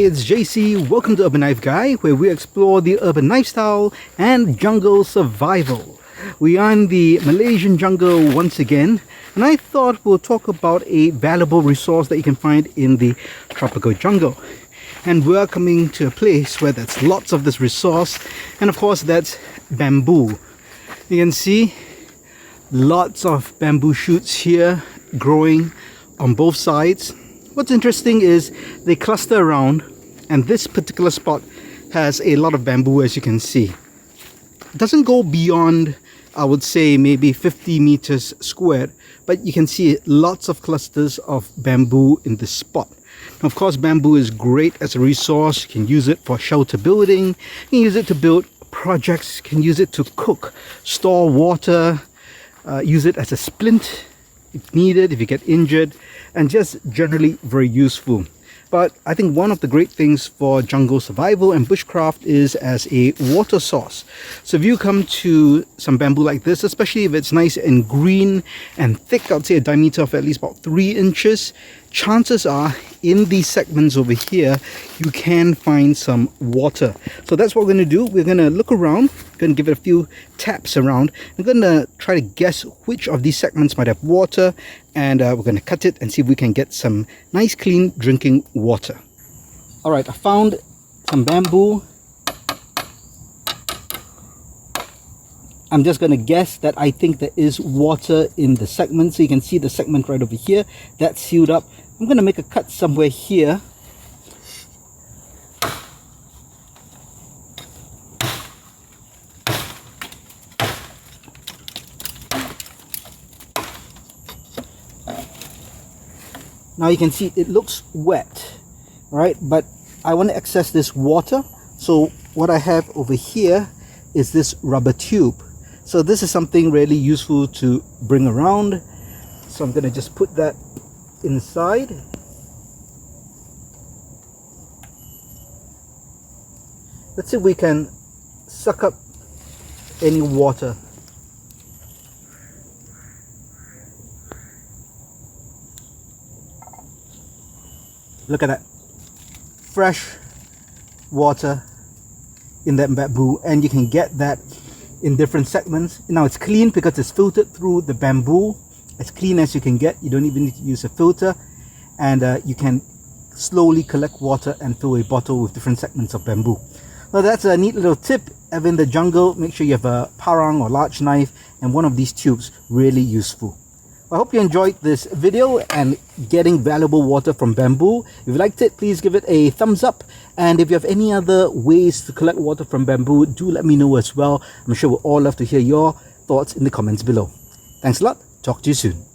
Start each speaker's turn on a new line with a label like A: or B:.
A: it's JC. Welcome to Urban Knife Guy, where we explore the urban lifestyle and jungle survival. We are in the Malaysian jungle once again, and I thought we'll talk about a valuable resource that you can find in the tropical jungle. And we're coming to a place where there's lots of this resource, and of course that's bamboo. You can see lots of bamboo shoots here growing on both sides. What's interesting is they cluster around, and this particular spot has a lot of bamboo, as you can see. It doesn't go beyond, I would say, maybe 50 meters squared, but you can see lots of clusters of bamboo in this spot. Of course, bamboo is great as a resource. You can use it for shelter building, you can use it to build projects, you can use it to cook, store water, use it as a splint if needed, if you get injured, and just generally very useful. But I think one of the great things for jungle survival and bushcraft is as a water source. So if you come to some bamboo like this, especially if it's nice and green and thick, I'd say a diameter of at least about 3 inches, chances are in these segments over here you can find some water. So that's what we're going to do. We're going to look around, going to give it a few taps around. We're going to try to guess which of these segments might have water, and we're going to cut it and see if we can get some nice clean drinking water. Alright, I found some bamboo. I'm just going to guess that I think there is water in the segment. So you can see the segment right over here, that's sealed up. I'm going to make a cut somewhere here. Now you can see it looks wet, right? But I want to access this water. So what I have over here is this rubber tube. So this is something really useful to bring around. So I'm going to just put that inside. Let's see if we can suck up any water. Look at that. Fresh water in that bamboo, and you can get that in different segments. Now it's clean because it's filtered through the bamboo. As clean as you can get. You don't even need to use a filter, and you can slowly collect water and fill a bottle with different segments of bamboo. Now that's a neat little tip. Ever in the jungle, make sure you have a parang or large knife and one of these tubes. Really useful. I hope you enjoyed this video and getting valuable water from bamboo. If you liked it, please give it a thumbs up. And if you have any other ways to collect water from bamboo, do let me know as well. I'm sure we'll all love to hear your thoughts in the comments below. Thanks a lot. Talk to you soon.